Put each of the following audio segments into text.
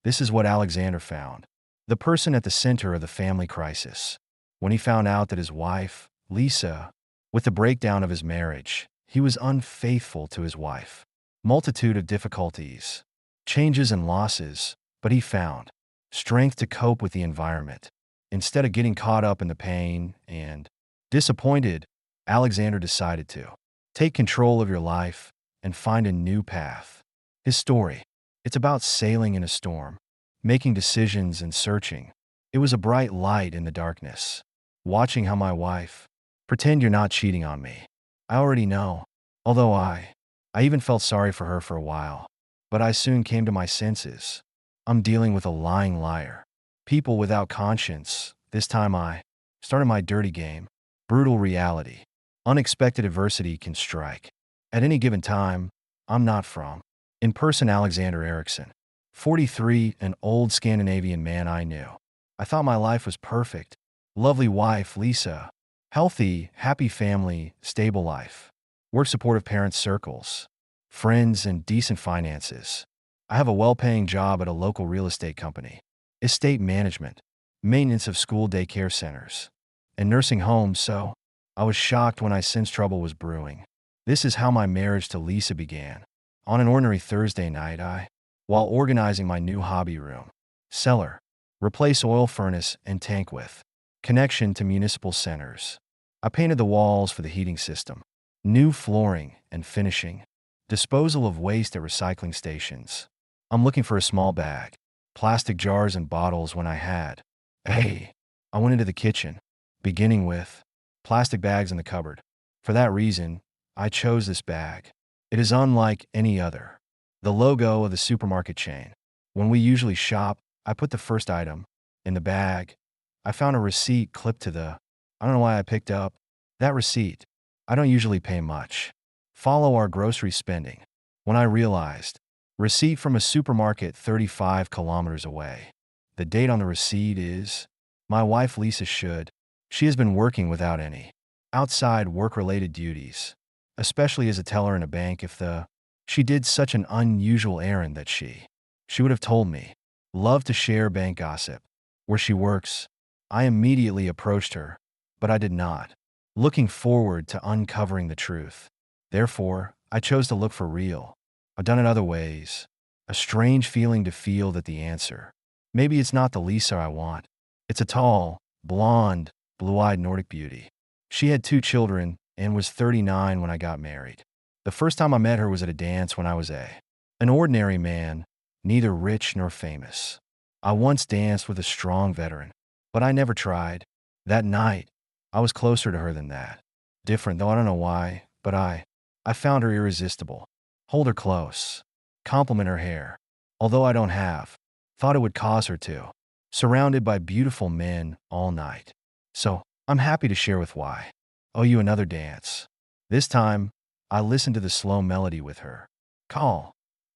This is what Alexander found. The person at the center of the family crisis. When he found out that his wife, Lisa, with the breakdown of his marriage, he was unfaithful to his wife. Multitude of difficulties, changes and losses, but he found strength to cope with the environment. Instead of getting caught up in the pain and disappointed, Alexander decided to take control of your life and find a new path. His story, it's about sailing in a storm, making decisions and searching. It was a bright light in the darkness. Watching how my wife, pretend you're not cheating on me. I already know. Although I even felt sorry for her for a while. But I soon came to my senses. I'm dealing with a lying liar. People without conscience. This time I started my dirty game. Brutal reality. Unexpected adversity can strike. At any given time, I'm not from. In person, Alexander Eriksson. 43, an old Scandinavian man I knew. I thought my life was perfect. Lovely wife, Lisa. Healthy, happy family, stable life. Work supportive parents circles. Friends and decent finances. I have a well-paying job at a local real estate company. Estate management. Maintenance of school daycare centers. And nursing homes, so I was shocked when I sensed trouble was brewing. This is how my marriage to Lisa began. On an ordinary Thursday night, while organizing my new hobby room, cellar, replace oil furnace and tank with connection to municipal centers. I painted the walls for the heating system, new flooring and finishing, disposal of waste at recycling stations. I'm looking for a small bag, plastic jars and bottles when I went into the kitchen, beginning with plastic bags in the cupboard. For that reason, I chose this bag. It is unlike any other. The logo of the supermarket chain. When we usually shop, I put the first item in the bag. I found a receipt clipped to I don't know why I picked up that receipt. I don't usually pay much. Follow our grocery spending. When I realized, receipt from a supermarket 35 kilometers away. The date on the receipt is, my wife Lisa she has been working without any outside work-related duties, especially as a teller in a bank. She did such an unusual errand that she would have told me. Love to share bank gossip. Where she works, I immediately approached her, but I did not. Looking forward to uncovering the truth. Therefore, I chose to look for real. I've done it other ways. A strange feeling to feel that the answer. Maybe it's not the Lisa I want. It's a tall, blonde, blue-eyed Nordic beauty. She had 2 children and was 39 when I got married. The first time I met her was at a dance when I was an ordinary man, neither rich nor famous. I once danced with a strong veteran, but I never tried. That night, I was closer to her than that. Different, though I don't know why, but I found her irresistible. Hold her close. Compliment her hair. Although I don't have. Thought it would cause her to. Surrounded by beautiful men all night. So, I'm happy to share with why. Owe you another dance. This time, I listened to the slow melody with her. Call.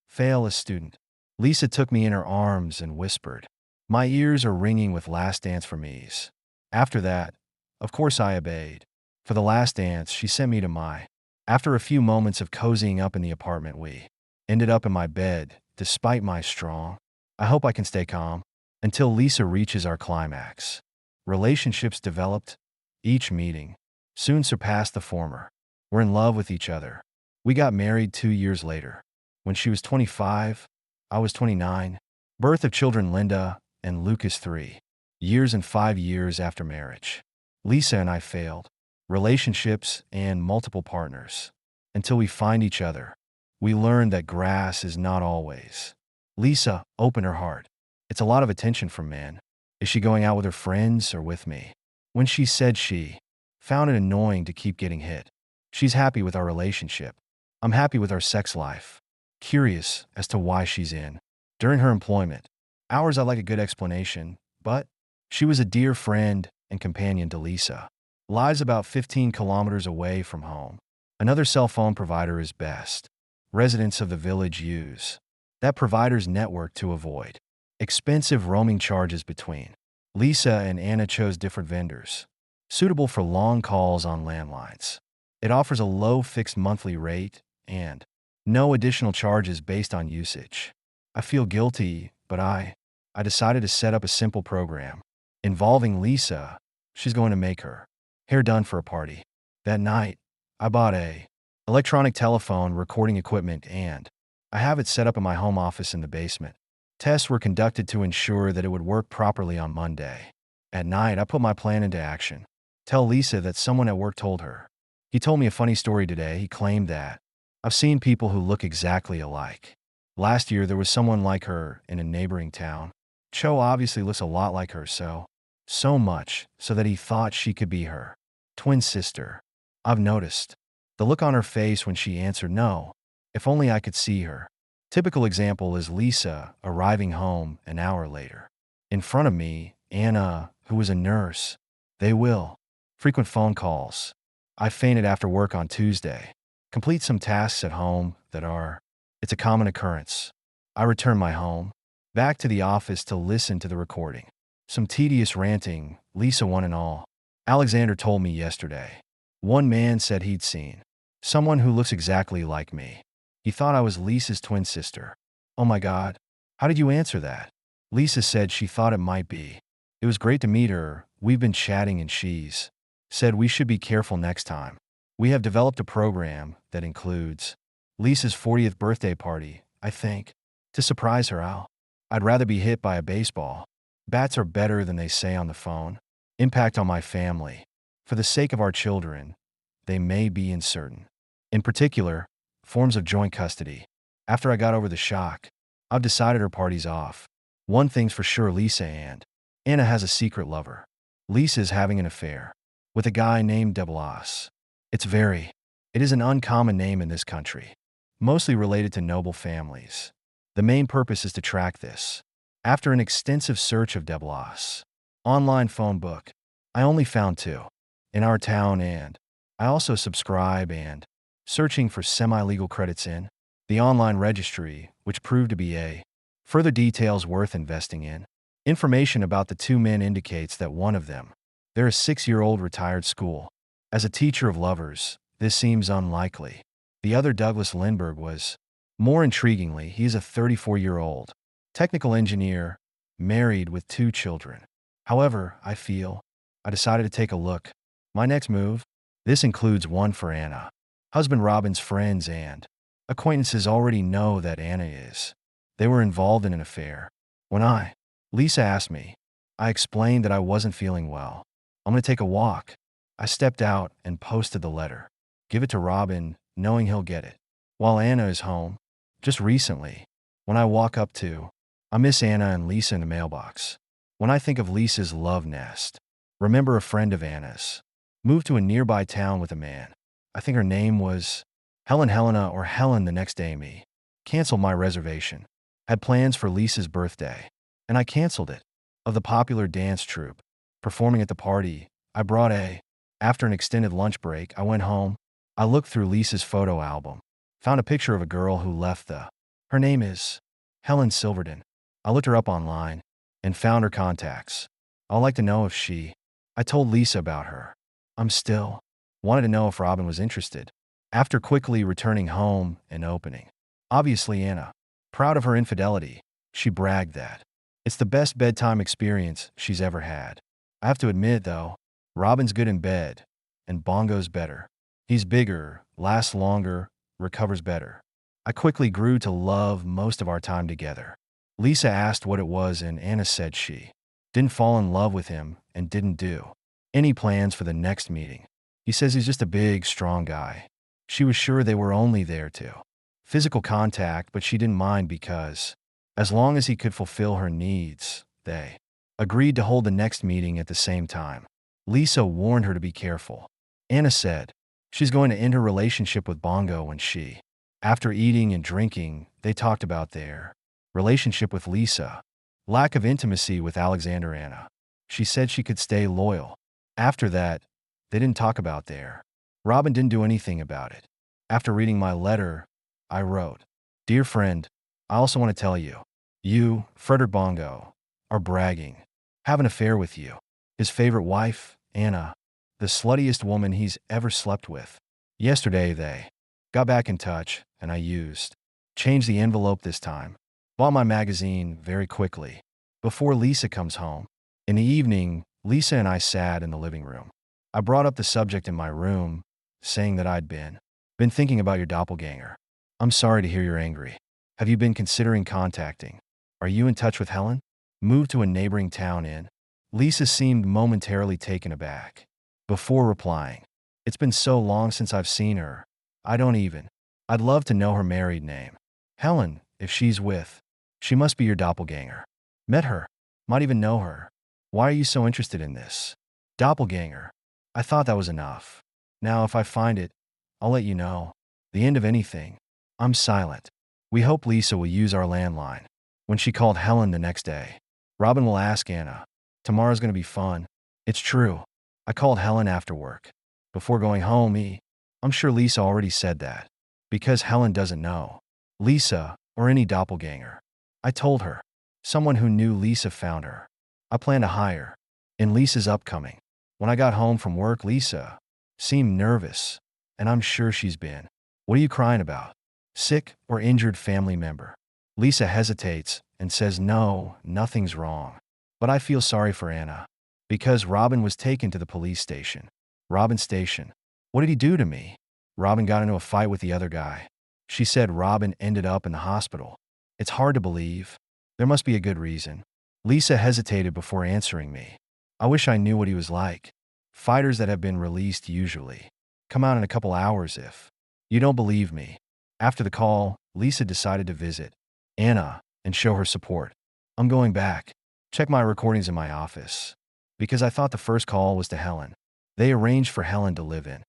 Fail a student. Lisa took me in her arms and whispered. My ears are ringing with last dance for me's. After that, of course I obeyed. For the last dance, she sent me to my. After a few moments of cozying up in the apartment, we ended up in my bed, despite my strong. I hope I can stay calm until Lisa reaches our climax. Relationships developed. Each meeting soon surpassed the former. We're in love with each other. We got married 2 years later. When she was 25, I was 29. Birth of children Linda and Lucas 3 years and 5 years after marriage. Lisa and I failed. Relationships and multiple partners. Until we find each other. We learned that grass is not always. Lisa opened her heart. It's a lot of attention from men. Is she going out with her friends or with me? When she said she found it annoying to keep getting hit. She's happy with our relationship. I'm happy with our sex life. Curious as to why she's in. During her employment. Hours I like a good explanation, but she was a dear friend and companion to Lisa. Lies about 15 kilometers away from home. Another cell phone provider is best. Residents of the village use that provider's network to avoid expensive roaming charges between. Lisa and Anna chose different vendors, suitable for long calls on landlines. It offers a low fixed monthly rate and no additional charges based on usage. I feel guilty but I decided to set up a simple program involving Lisa. She's going to make her hair done for a party. That night, I bought a electronic telephone recording equipment and I have it set up in my home office in the basement. Tests were conducted to ensure that it would work properly on Monday. At night, I put my plan into action. Tell Lisa that someone at work told her. He told me a funny story today. He claimed that I've seen people who look exactly alike. Last year, there was someone like her in a neighboring town. Cho obviously looks a lot like her, so much so that he thought she could be her twin sister. I've noticed the look on her face when she answered no. If only I could see her. Typical example is Lisa arriving home an hour later. In front of me, Anna, who was a nurse. They will. Frequent phone calls. I fainted after work on Tuesday. Complete some tasks at home it's a common occurrence. I return my home, back to the office to listen to the recording. Some tedious ranting, Lisa one and all. Alexander told me yesterday. One man said he'd seen someone who looks exactly like me. He thought I was Lisa's twin sister. Oh my God. How did you answer that? Lisa said she thought it might be. It was great to meet her. We've been chatting and she's said we should be careful next time. We have developed a program that includes Lisa's 40th birthday party, I think. To surprise her, I'd rather be hit by a baseball. Bats are better than they say on the phone. Impact on my family. For the sake of our children, they may be uncertain. In particular, forms of joint custody. After I got over the shock, I've decided her party's off. One thing's for sure, Lisa and Anna has a secret lover. Lisa's having an affair with a guy named Deblas. It is an uncommon name in this country, mostly related to noble families. The main purpose is to track this. After an extensive search of Deblas' online phone book, I only found 2 in our town, and I also subscribe and searching for semi-legal credits in the online registry, which proved to be a further details worth investing in. Information about the 2 men indicates that one of them, they're a 6-year-old retired school. As a teacher of lovers, this seems unlikely. The other, Douglas Lindbergh, was more intriguingly, he is a 34-year-old technical engineer, married with 2 children. However, I decided to take a look. My next move, this includes one for Anna. Husband Robin's friends and acquaintances already know that Anna they were involved in an affair. When Lisa asked me, I explained that I wasn't feeling well. I'm going to take a walk. I stepped out and posted the letter. Give it to Robin, knowing he'll get it. While Anna is home, just recently, when I walk up to, I miss Anna and Lisa in the mailbox. When I think of Lisa's love nest, remember a friend of Anna's moved to a nearby town with a man. I think her name was Helena or Helen. The next day, me canceled my reservation. Had plans for Lisa's birthday, and I canceled it. Of the popular dance troupe performing at the party, I brought After an extended lunch break, I went home. I looked through Lisa's photo album, found a picture of a girl who left her name is Helen Silverton. I looked her up online and found her contacts. I'd like to know if I told Lisa about her. I'm still wanted to know if Robin was interested. After quickly returning home and opening, obviously Anna, proud of her infidelity, she bragged that it's the best bedtime experience she's ever had. I have to admit, though, Robin's good in bed, and Bongo's better. He's bigger, lasts longer, recovers better. I quickly grew to love most of our time together. Lisa asked what it was, and Anna said she didn't fall in love with him and didn't do any plans for the next meeting. He says he's just a big, strong guy. She was sure they were only there to physical contact, but she didn't mind because, as long as he could fulfill her needs, they agreed to hold the next meeting at the same time. Lisa warned her to be careful. Anna said she's going to end her relationship with Bongo when after eating and drinking, they talked about their relationship with Lisa, lack of intimacy with Alexander. Anna, she said she could stay loyal. After that, they didn't talk about their Robin didn't do anything about it. After reading my letter, I wrote, Dear friend, I also want to tell you, Frederick Bongo, are bragging, have an affair with you. His favorite wife, Anna, the sluttiest woman he's ever slept with. Yesterday they got back in touch, and I changed the envelope this time. Bought my magazine very quickly. Before Lisa comes home. In the evening, Lisa and I sat in the living room. I brought up the subject in my room, saying that I'd been thinking about your doppelganger. I'm sorry to hear you're angry. Have you been considering contacting? Are you in touch with Helen? Moved to a neighboring town in? Lisa seemed momentarily taken aback. Before replying, it's been so long since I've seen her. I don't even. I'd love to know her married name. Helen, if she's with. She must be your doppelganger. Met her. Might even know her. Why are you so interested in this? Doppelganger. I thought that was enough. Now if I find it, I'll let you know. The end of anything. I'm silent. We hope Lisa will use our landline. When she called Helen the next day, Robin will ask Anna. Tomorrow's going to be fun. It's true. I called Helen after work. Before going home, I'm sure Lisa already said that. Because Helen doesn't know. Lisa, or any doppelganger. I told her. Someone who knew Lisa found her. I plan to hire. In Lisa's upcoming. When I got home from work, Lisa seemed nervous. And I'm sure she's been. What are you crying about? Sick or injured family member? Lisa hesitates and says no, nothing's wrong. But I feel sorry for Anna. Because Robin was taken to the police station. Robin station. What did he do to me? Robin got into a fight with the other guy. She said Robin ended up in the hospital. It's hard to believe. There must be a good reason. Lisa hesitated before answering me. I wish I knew what he was like. Fighters that have been released usually come out in a couple hours if. You don't believe me. After the call, Lisa decided to visit Anna and show her support. I'm going back. Check my recordings in my office. Because I thought the first call was to Helen. They arranged for Helen to live in.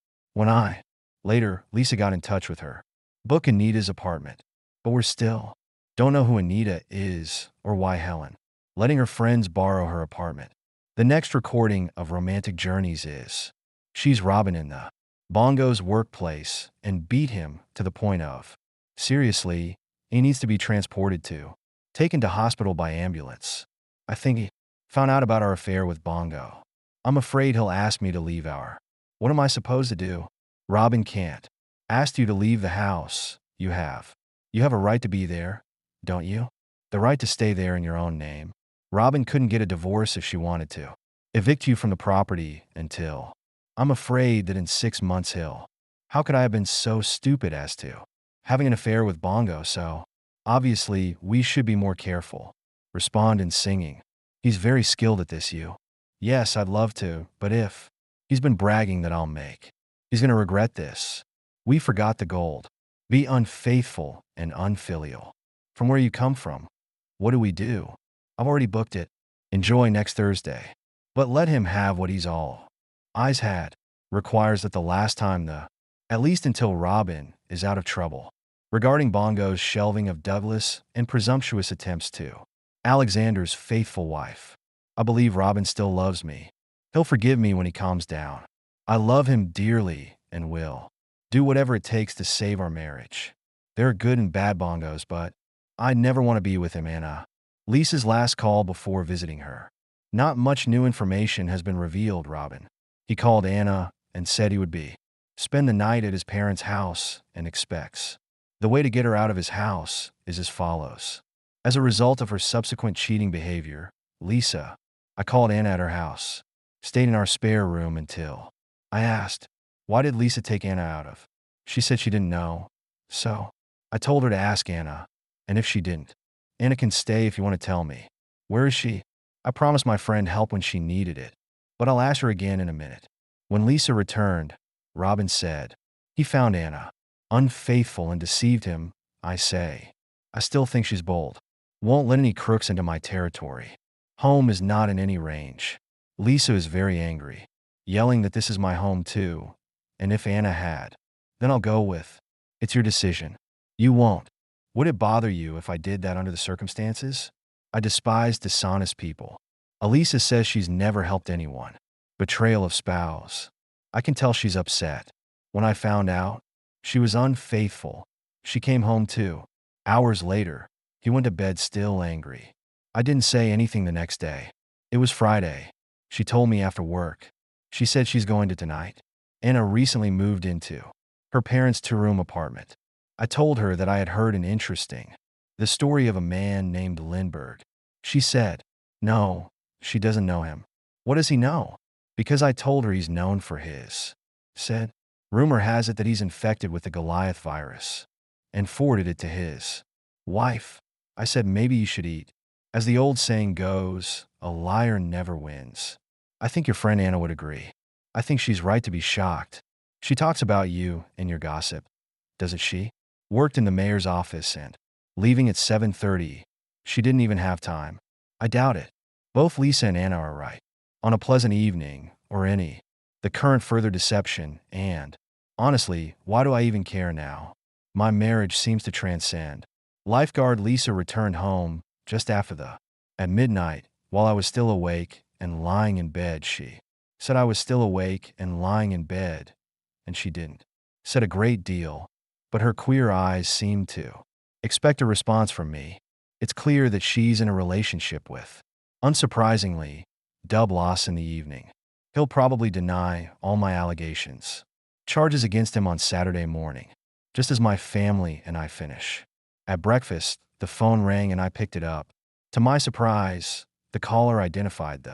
Later, Lisa got in touch with her. Book Anita's apartment. But we're still. Don't know who Anita is or why Helen. Letting her friends borrow her apartment. The next recording of Romantic Journeys is. She's Robin in the Bongo's workplace and beat him to the point of. Seriously, he needs to be transported to. Taken to hospital by ambulance. I think he found out about our affair with Bongo. I'm afraid he'll ask me to leave our. What am I supposed to do? Robin can't. Asked you to leave the house. You have. You have a right to be there, don't you? The right to stay there in your own name. Robin couldn't get a divorce if she wanted to. Evict you from the property until. I'm afraid that in 6 months he'll. How could I have been so stupid as to? Having an affair with Bongo, so. Obviously, we should be more careful. Respond in singing. He's very skilled at this, you. Yes, I'd love to, but if. He's been bragging that I'll make. He's going to regret this. We forgot the gold. Be unfaithful and unfilial. From where you come from. What do we do? I've already booked it. Enjoy next Thursday. But let him have what he's all. Eyes had. Requires that the last time the. At least until Robin is out of trouble. Regarding Bongo's shelving of Douglas and presumptuous attempts to. Alexander's faithful wife. I believe Robin still loves me. He'll forgive me when he calms down. I love him dearly and will do whatever it takes to save our marriage. There are good and bad Bongos, but I'd never want to be with him, Anna. Lisa's last call before visiting her. Not much new information has been revealed, Robin. He called Anna and said he would spend the night at his parents' house and expects. The way to get her out of his house is as follows. As a result of her subsequent cheating behavior, Lisa, I called Anna at her house, stayed in our spare room until. I asked, why did Lisa take Anna out of? She said she didn't know. So, I told her to ask Anna, and if she didn't, Anna can stay if you want to tell me. Where is she? I promised my friend help when she needed it, but I'll ask her again in a minute. When Lisa returned, Robin said, he found Anna unfaithful and deceived him, I say. I still think she's bold. Won't let any crooks into my territory. Home is not in any range. Lisa is very angry, yelling that this is my home too, and if Anna had, then I'll go with. It's your decision. You won't. Would it bother you if I did that under the circumstances? I despise dishonest people. Elisa says she's never helped anyone. Betrayal of spouse. I can tell she's upset. When I found out, she was unfaithful. She came home too. Hours later, he went to bed still angry. I didn't say anything the next day. It was Friday. She told me after work. She said she's going to tonight. Anna recently moved into her parents' 2-room apartment. I told her that I had heard an interesting The story of a man named Lindbergh. She said, no, she doesn't know him. What does he know? Because I told her he's known for his. Said, rumor has it that he's infected with the Goliath virus and forwarded it to his wife. I said, maybe you should eat. As the old saying goes, a liar never wins. I think your friend Anna would agree. I think she's right to be shocked. She talks about you and your gossip. Doesn't she? Worked in the mayor's office and, leaving at 7:30, she didn't even have time. I doubt it. Both Lisa and Anna are right. On a pleasant evening, or any, the current further deception and, honestly, why do I even care now? My marriage seems to transcend. Lifeguard Lisa returned home just after at midnight, while I was still awake and lying in bed. She said I was still awake and lying in bed, and she didn't. Said a great deal, but her queer eyes seemed to expect a response from me. It's clear that she's in a relationship with, unsurprisingly, Dub Loss in the evening. He'll probably deny all my allegations. Charges against him on Saturday morning, just as my family and I finish. At breakfast, the phone rang and I picked it up. To my surprise, the caller identified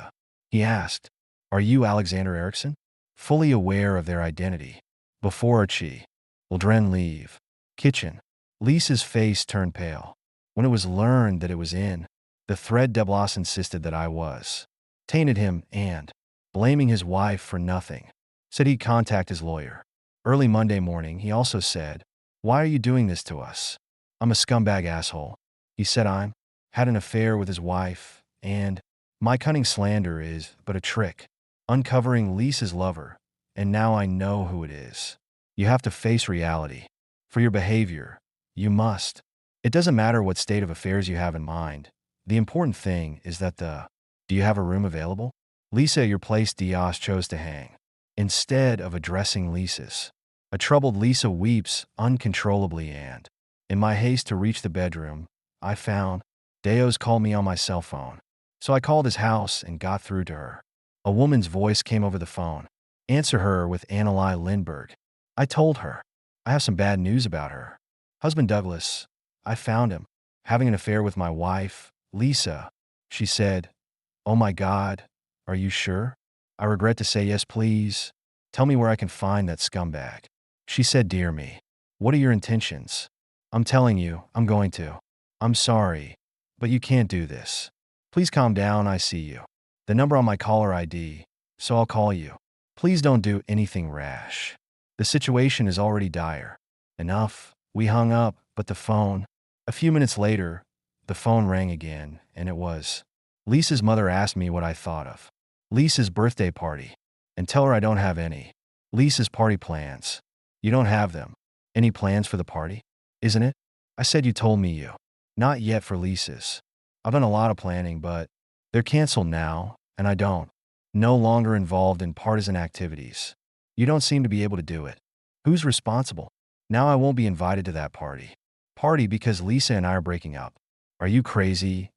he asked, are you Alexander Erickson? Fully aware of their identity. Before she will Dren leave. Kitchen. Lisa's face turned pale. When it was learned that it was in the thread, Deblas insisted that I was tainted him and, blaming his wife for nothing, said he'd contact his lawyer. Early Monday morning, he also said, why are you doing this to us? I'm a scumbag asshole. He said I'm had an affair with his wife, and my cunning slander is but a trick, uncovering Lisa's lover, and now I know who it is. You have to face reality. For your behavior, you must. It doesn't matter what state of affairs you have in mind. The important thing is that do you have a room available? Lisa at your place, Diaz chose to hang. Instead of addressing Lisa's. A troubled Lisa weeps uncontrollably and, in my haste to reach the bedroom, I found Deo's called me on my cell phone. So I called his house and got through to her. A woman's voice came over the phone. Answer her with Annalai Lindbergh. I told her. I have some bad news about her. Husband Douglas. I found him. Having an affair with my wife, Lisa. She said, oh my God, are you sure? I regret to say yes, please. Tell me where I can find that scumbag. She said, dear me. What are your intentions? I'm telling you, I'm going to. I'm sorry, but you can't do this. Please calm down, I see you. The number on my caller ID, so I'll call you. Please don't do anything rash. The situation is already dire. Enough. We hung up, but the phone. A few minutes later, the phone rang again, and it was. Lisa's mother asked me what I thought of Lisa's birthday party, and tell her I don't have any. Lisa's party plans. You don't have them. Any plans for the party? Isn't it? I said you told me you. Not yet for Lisa's. I've done a lot of planning, but they're canceled now, and I don't. No longer involved in partisan activities. You don't seem to be able to do it. Who's responsible? Now I won't be invited to that party. Party because Lisa and I are breaking up. Are you crazy?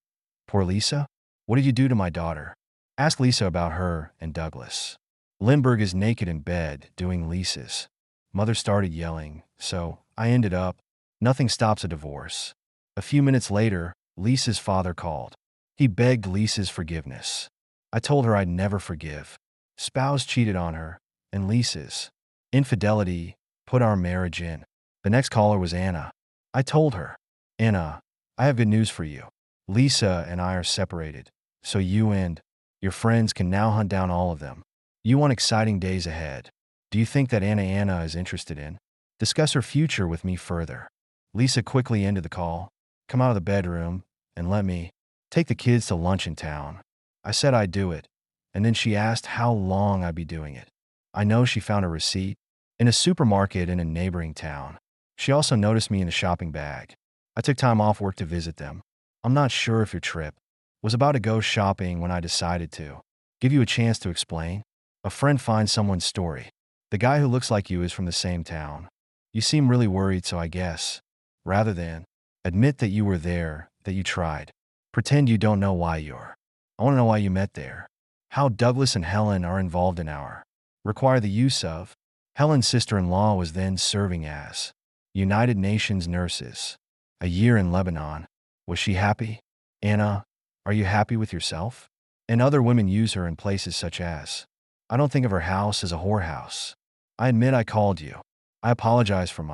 Poor Lisa? What did you do to my daughter? Ask Lisa about her and Douglas. Lindbergh is naked in bed doing Lisa's. Mother started yelling, so I ended up. Nothing stops a divorce. A few minutes later, Lisa's father called. He begged Lisa's forgiveness. I told her I'd never forgive. Spouse cheated on her, and Lisa's infidelity put our marriage in. The next caller was Anna. I told her, Anna, I have good news for you. Lisa and I are separated, so you and your friends can now hunt down all of them. You want exciting days ahead. Do you think that Anna is interested in? Discuss her future with me further. Lisa quickly ended the call. Come out of the bedroom and let me take the kids to lunch in town. I said I'd do it, and then she asked how long I'd be doing it. I know she found a receipt in a supermarket in a neighboring town. She also noticed me in a shopping bag. I took time off work to visit them. I'm not sure if your trip was about to go shopping when I decided to give you a chance to explain. A friend finds someone's story. The guy who looks like you is from the same town. You seem really worried, so I guess, rather than admit that you were there, that you tried, pretend you don't know why you're. I want to know why you met there. How Douglas and Helen are involved in our require the use of. Helen's sister-in-law was then serving as United Nations nurses. A year in Lebanon. Was she happy? Anna, are you happy with yourself? And other women use her in places such as, I don't think of her house as a whorehouse. I admit I called you. I apologize for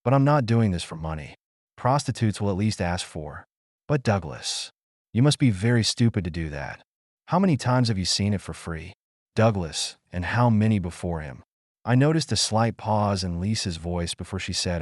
but I'm not doing this for money. Prostitutes will at least ask for. But Douglas, you must be very stupid to do that. How many times have you seen it for free? Douglas, and how many before him? I noticed a slight pause in Lisa's voice before she said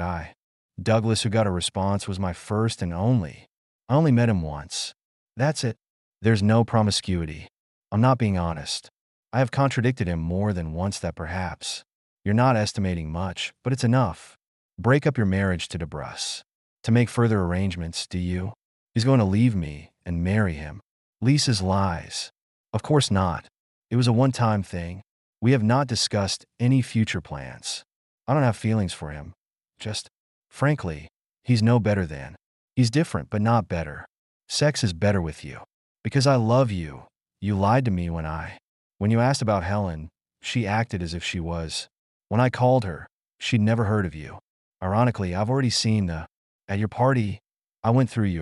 Douglas, who got a response, was my first and only. I only met him once. That's it. There's no promiscuity. I'm not being honest. I have contradicted him more than once that perhaps. You're not estimating much, but it's enough. Break up your marriage to DeBrus. To make further arrangements, do you? He's going to leave me and marry him. Lisa's lies. Of course not. It was a one-time thing. We have not discussed any future plans. I don't have feelings for him. Just, frankly, he's no better than. He's different, but not better. Sex is better with you. Because I love you. You lied to me when you asked about Helen, she acted as if she was. When I called her, she'd never heard of you. Ironically, I've already seen at your party, I went through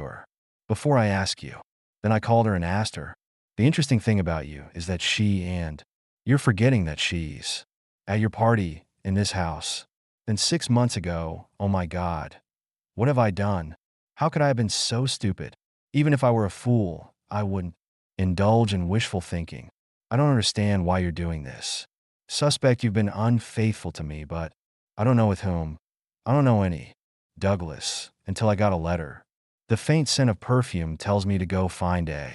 before I asked you. Then I called her and asked her. The interesting thing about you is that you're forgetting that she's at your party in this house. Then 6 months ago, oh my God, what have I done? How could I have been so stupid? Even if I were a fool, I wouldn't indulge in wishful thinking. I don't understand why you're doing this. Suspect you've been unfaithful to me, but I don't know with whom. I don't know any. Douglas, until I got a letter. The faint scent of perfume tells me to go find a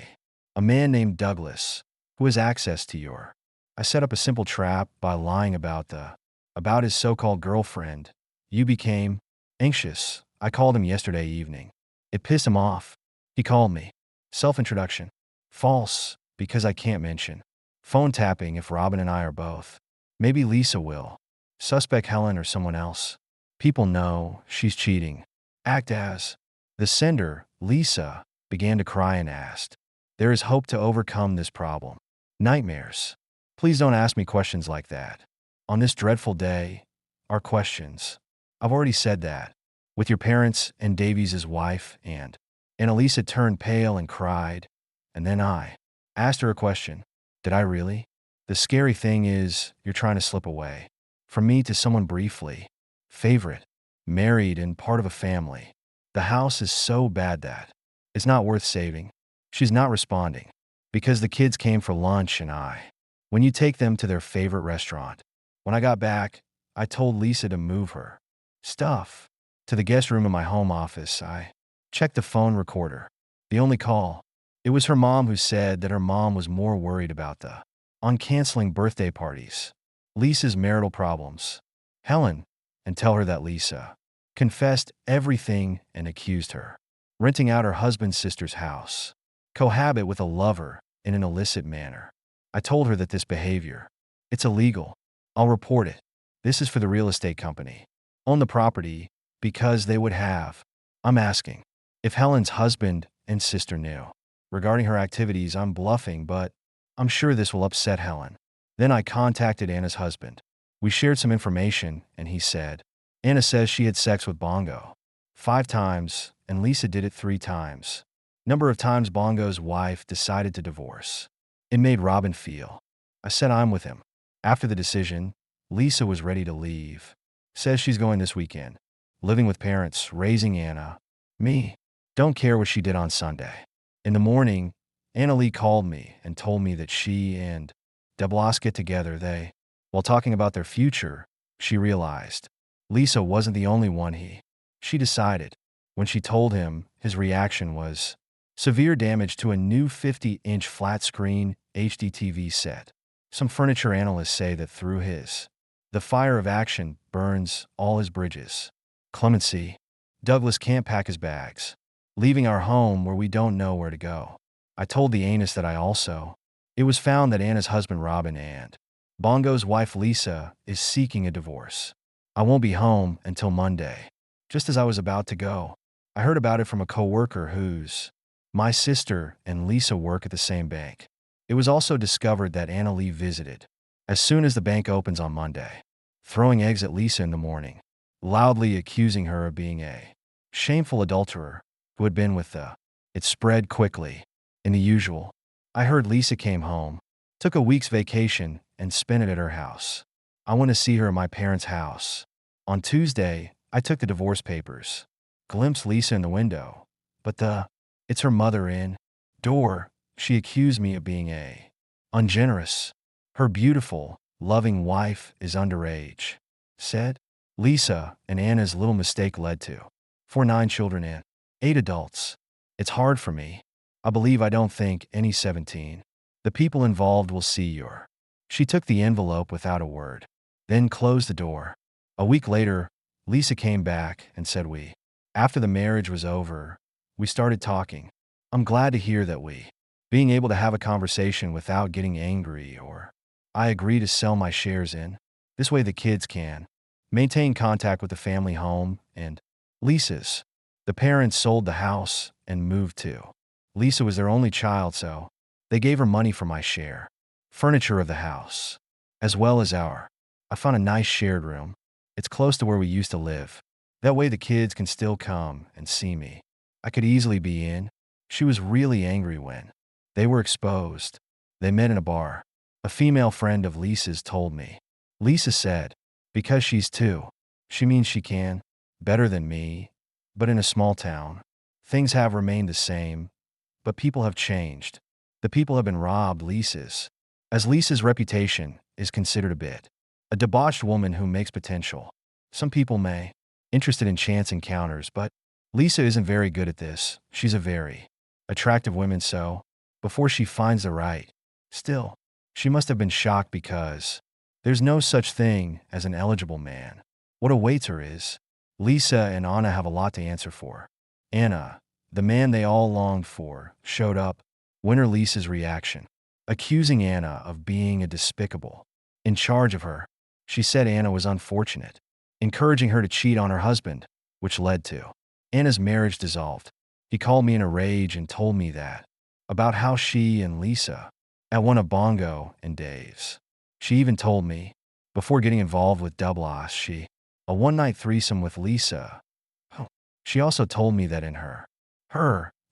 man named Douglas who has access to your. I set up a simple trap by lying about his so-called girlfriend. You became anxious. I called him yesterday evening. It pissed him off. He called me. Self-introduction. False, because I can't mention. Phone tapping if Robin and I are both. Maybe Lisa will. Suspect Helen or someone else. People know she's cheating. Act as. The sender, Lisa, began to cry and asked, there is hope to overcome this problem. Nightmares. Please don't ask me questions like that. On this dreadful day, our questions. I've already said that. With your parents and Davies' wife and Annalisa turned pale and cried. And then I asked her a question. Did I really? The scary thing is, you're trying to slip away. From me to someone briefly. Favorite. Married and part of a family. The house is so bad that it's not worth saving. She's not responding. Because the kids came for lunch and when you take them to their favorite restaurant. When I got back, I told Lisa to move her stuff to the guest room in my home office. I checked the phone recorder. The only call. It was her mom who said that her mom was more worried about on canceling birthday parties. Lisa's marital problems. Helen, and tell her that Lisa confessed everything and accused her. Renting out her husband's sister's house. Cohabit with a lover in an illicit manner. I told her that this behavior, it's illegal. I'll report it. This is for the real estate company. Own the property because they would have. I'm asking if Helen's husband and sister knew. Regarding her activities, I'm bluffing, but I'm sure this will upset Helen. Then I contacted Anna's husband. We shared some information, and he said, Anna says she had sex with Bongo 5 times, and Lisa did it 3 times. Number of times Bongo's wife decided to divorce. It made Robin feel. I said I'm with him. After the decision, Lisa was ready to leave. Says she's going this weekend. Living with parents, raising Anna. Me. Don't care what she did on Sunday. In the morning, Anna Lee called me and told me that she and DeBlas get together. While talking about their future, she realized Lisa wasn't the only one she decided. When she told him, his reaction was severe damage to a new 50-inch flat-screen HD TV set. Some furniture analysts say that through the fire of action burns all his bridges. Clemency. Douglas can't pack his bags, leaving our home where we don't know where to go. I told the anus that it was found that Anna's husband Robin and Bongo's wife Lisa is seeking a divorce. I won't be home until Monday. Just as I was about to go, I heard about it from a coworker whose my sister and Lisa work at the same bank. It was also discovered that Anna Lee visited as soon as the bank opens on Monday, throwing eggs at Lisa in the morning, loudly accusing her of being a shameful adulterer who had been with It spread quickly. In the usual, I heard Lisa came home, took a week's vacation, and spent it at her house. I went to see her at my parents' house. On Tuesday, I took the divorce papers. Glimpsed Lisa in the window. But it's her mother in door. She accused me of being ungenerous. Her beautiful, loving wife is underage. Said Lisa, and Anna's little mistake led to 9 children and 8 adults. It's hard for me. I believe I don't think any 17. The people involved will see your. She took the envelope without a word, then closed the door. A week later, Lisa came back and said after the marriage was over, we started talking. I'm glad to hear that being able to have a conversation without getting angry or I agree to sell my shares in. This way the kids can maintain contact with the family home and Lisa's. The parents sold the house and moved to. Lisa was their only child, so they gave her money for my share, furniture of the house, as well as I found a nice shared room. It's close to where we used to live. That way the kids can still come and see me. I could easily be in. She was really angry when they were exposed. They met in a bar. A female friend of Lisa's told me. Lisa said, because she's 2, she means she can better than me. But in a small town, things have remained the same, but people have changed. The people have been robbed. As Lisa's reputation is considered a debauched woman who makes potential. Some people may interested in chance encounters, but Lisa isn't very good at this. She's a very attractive woman, so before she finds the right, still, she must have been shocked because there's no such thing as an eligible man. What awaits her is Lisa and Anna have a lot to answer for. Anna, the man they all longed for, showed up. Winter Lisa's reaction, accusing Anna of being a despicable. In charge of her, she said Anna was unfortunate, encouraging her to cheat on her husband, which led to Anna's marriage dissolved. He called me in a rage and told me about how she and Lisa at one of Bongo and Dave's. She even told me, before getting involved with Douglas, a one-night threesome with Lisa. Oh, she also told me that in her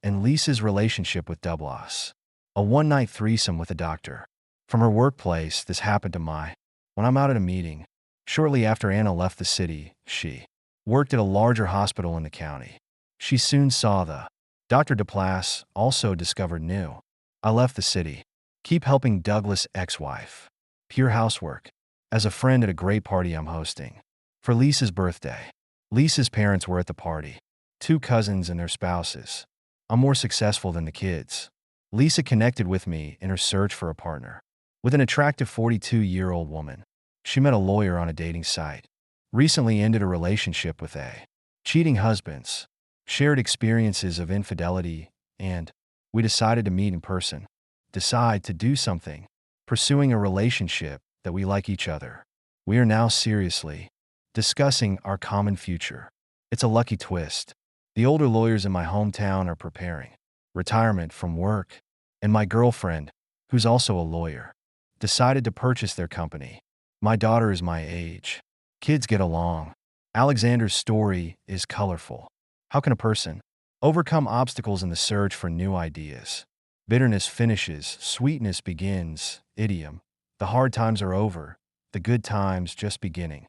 and Lisa's relationship with Douglas, a one-night threesome with a doctor from her workplace. This happened to when I'm out at a meeting. Shortly after Anna left the city, she worked at a larger hospital in the county. She soon saw the Dr. Duplass also discovered new. I left the city, keep helping Douglas' ex-wife. Pure housework. As a friend at a great party I'm hosting for Lisa's birthday. Lisa's parents were at the party. 2 cousins and their spouses. I'm more successful than the kids. Lisa connected with me in her search for a partner with an attractive 42-year-old woman. She met a lawyer on a dating site. Recently ended a relationship with a cheating husband. Shared experiences of infidelity, and we decided to meet in person. Decide to do something. Pursuing a relationship that we like each other. We are now seriously discussing our common future. It's a lucky twist. The older lawyers in my hometown are preparing retirement from work, and my girlfriend, who's also a lawyer, decided to purchase their company. My daughter is my age. Kids get along. Alexander's story is colorful. How can a person overcome obstacles in the search for new ideas? Bitterness finishes, sweetness begins. Idiom. The hard times are over, the good times just beginning.